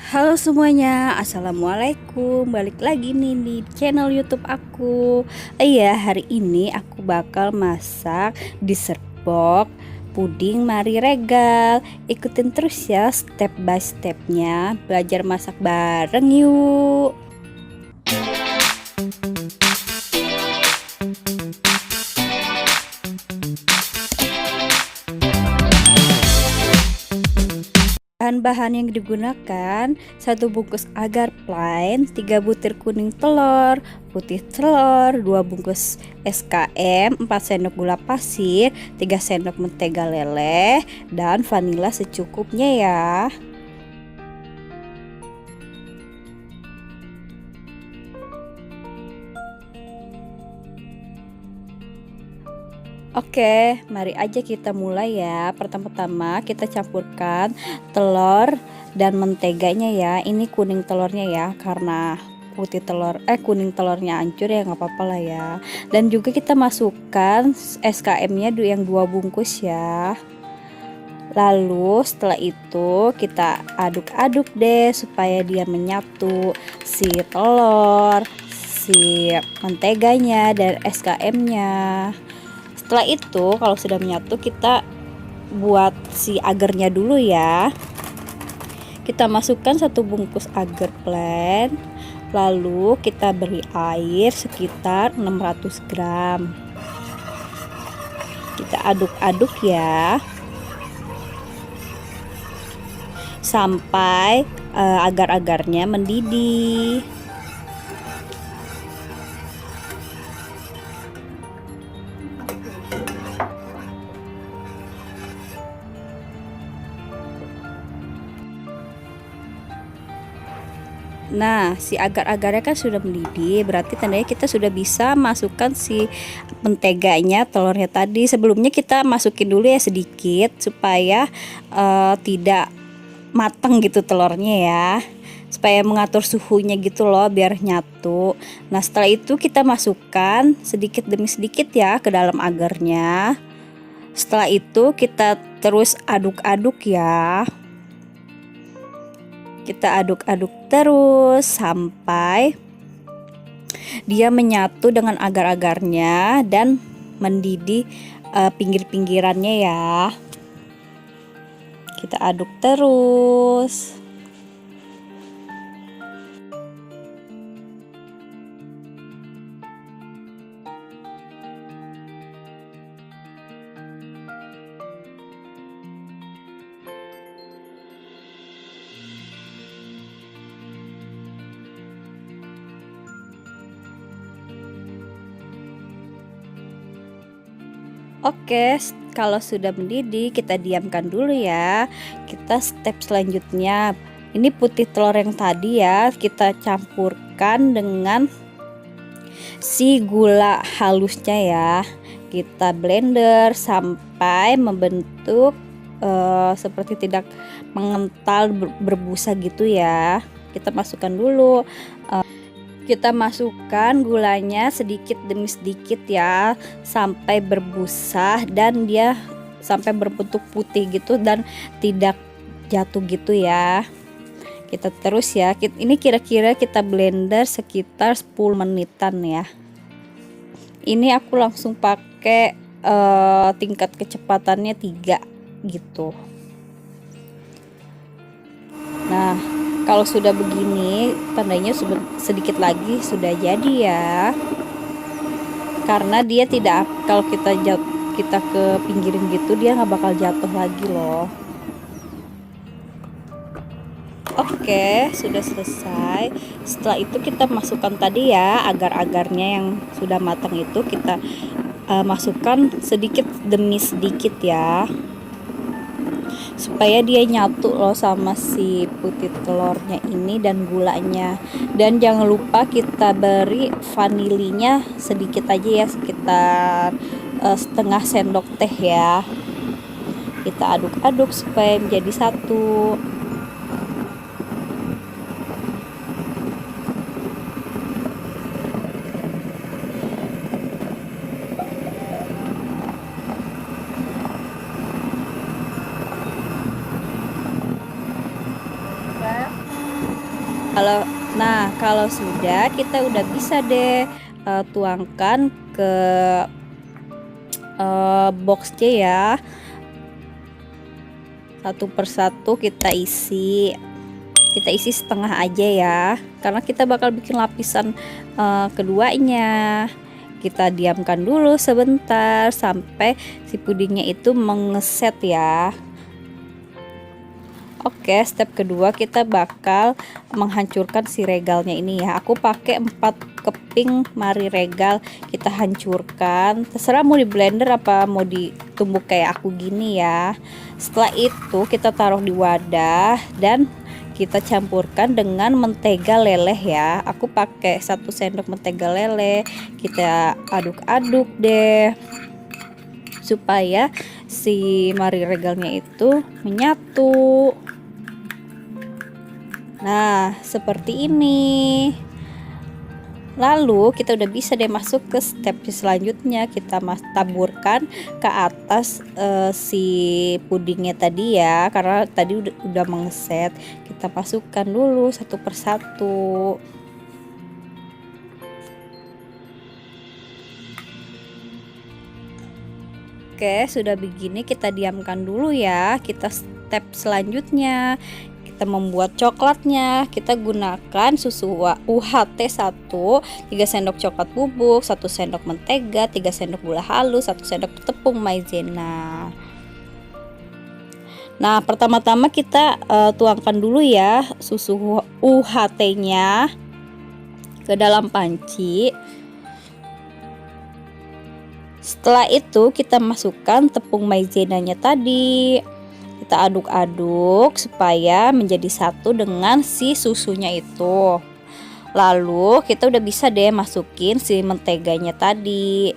Halo semuanya, assalamualaikum. Balik lagi nih di channel YouTube aku. Iya, hari ini aku bakal masak dessert box puding Marie Regal. Ikutin terus ya step by stepnya. Belajar masak bareng yuk. Bahan-bahan yang digunakan: 1 bungkus agar plain, 3 butir kuning telur, putih telur, 2 bungkus SKM, 4 sendok gula pasir, 3 sendok mentega leleh, dan vanila secukupnya ya. Oke, mari aja kita mulai ya. Pertama-tama kita campurkan telur dan menteganya ya. Ini kuning telurnya ya, karena kuning telurnya hancur ya nggak apa-apa lah ya. Dan juga kita masukkan SKM-nya yang 2 bungkus ya. Lalu setelah itu kita aduk-aduk deh supaya dia menyatu, si telur, si menteganya, dan SKM-nya. Setelah itu kalau sudah menyatu, kita buat si agarnya dulu ya. Kita masukkan 1 bungkus agar plain, lalu kita beri air sekitar 600 gram. Kita aduk-aduk ya sampai agar-agarnya mendidih. Nah, si agar-agarnya kan sudah mendidih, berarti tandanya kita sudah bisa masukkan si menteganya, telurnya tadi. Sebelumnya kita masukin dulu ya sedikit supaya tidak matang gitu telurnya ya, supaya mengatur suhunya gitu loh biar nyatu. Nah, setelah itu kita masukkan sedikit demi sedikit ya ke dalam agarnya. Setelah itu kita terus aduk-aduk ya. Kita aduk-aduk terus sampai dia menyatu dengan agar-agarnya dan mendidih pinggir-pinggirannya ya. Kita aduk terus. Oke, kalau sudah mendidih kita diamkan dulu ya. Kita step selanjutnya, ini putih telur yang tadi ya, kita campurkan dengan si gula halusnya ya. Kita blender sampai membentuk seperti tidak mengental berbusa gitu ya. Kita masukkan dulu. Kita masukkan gulanya sedikit demi sedikit ya, sampai berbusa dan dia sampai berbentuk putih gitu dan tidak jatuh gitu ya. Kita terus ya, ini kira-kira kita blender sekitar 10 menitan ya. Ini aku langsung pakai tingkat kecepatannya 3 gitu. Nah, kalau sudah begini tandanya sedikit lagi sudah jadi ya, karena dia tidak, kalau kita ke pinggirin gitu dia nggak bakal jatuh lagi loh. Oke, sudah selesai. Setelah itu kita masukkan tadi ya agar-agarnya yang sudah matang itu, kita masukkan sedikit demi sedikit ya, supaya dia nyatu loh sama si putih telurnya ini dan gulanya. Dan jangan lupa kita beri vanilinya sedikit aja ya, sekitar setengah sendok teh ya. Kita aduk-aduk supaya menjadi satu. Kalau sudah, kita udah bisa deh tuangkan ke boxnya ya. Satu persatu kita isi setengah aja ya, karena kita bakal bikin lapisan keduanya. Kita diamkan dulu sebentar sampai si pudingnya itu mengeset ya. Oke, step kedua kita bakal menghancurkan si regalnya ini ya. Aku pakai 4 keping mari regal, kita hancurkan. Terserah mau di blender apa mau ditumbuk kayak aku gini ya. Setelah itu kita taruh di wadah dan kita campurkan dengan mentega leleh ya. Aku pakai 1 sendok mentega leleh. Kita aduk-aduk deh supaya si mari regalnya itu menyatu. Nah, seperti ini. Lalu kita udah bisa deh masuk ke step selanjutnya. Kita taburkan ke atas si pudingnya tadi ya, karena tadi udah mengeset. Kita masukkan dulu satu persatu. Oke, sudah begini kita diamkan dulu ya. Kita step selanjutnya, kita membuat coklatnya. Kita gunakan susu UHT 1, 3 sendok coklat bubuk, 1 sendok mentega, 3 sendok gula halus, 1 sendok tepung maizena. Nah, pertama-tama kita tuangkan dulu ya susu UHT-nya ke dalam panci. Setelah itu kita masukkan tepung maizenanya tadi. Kita aduk-aduk supaya menjadi satu dengan si susunya itu. Lalu kita udah bisa deh masukin si menteganya tadi.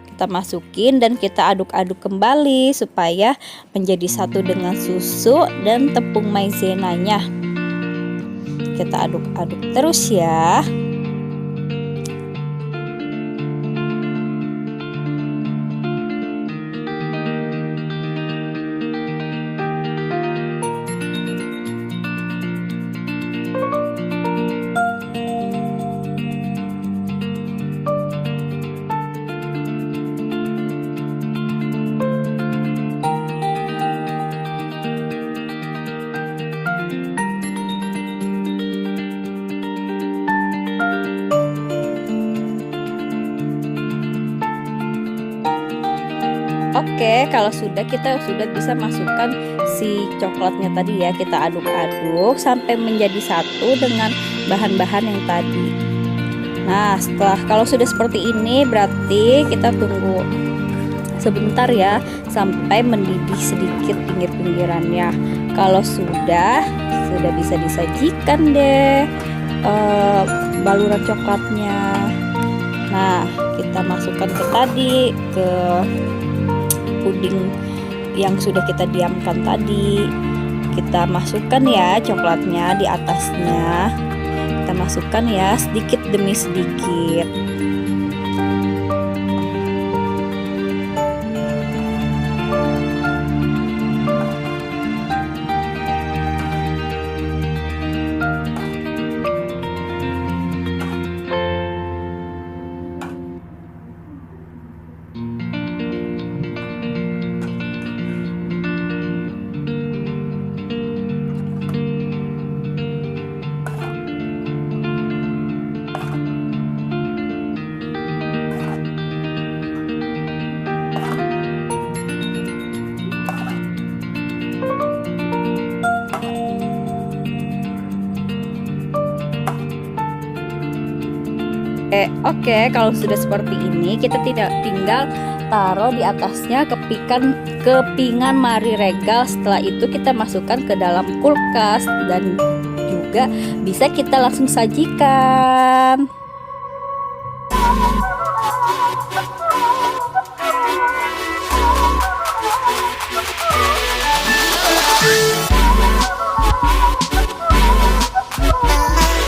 Kita masukin dan kita aduk-aduk kembali supaya menjadi satu dengan susu dan tepung maizenanya. Kita aduk-aduk terus ya. Oke, kalau kita sudah bisa masukkan si coklatnya tadi ya. Kita aduk-aduk sampai menjadi satu dengan bahan-bahan yang tadi. Nah, kalau sudah seperti ini berarti kita tunggu sebentar ya sampai mendidih sedikit pinggir-pinggirannya. Kalau sudah bisa disajikan deh baluran coklatnya. Nah, kita masukkan ke puding yang sudah kita diamkan tadi. Kita masukkan ya coklatnya di atasnya. Kita masukkan ya sedikit demi sedikit. Oke, kalau sudah seperti ini kita tinggal taruh di atasnya kepingan mari regal. Setelah itu kita masukkan ke dalam kulkas dan juga bisa kita langsung sajikan.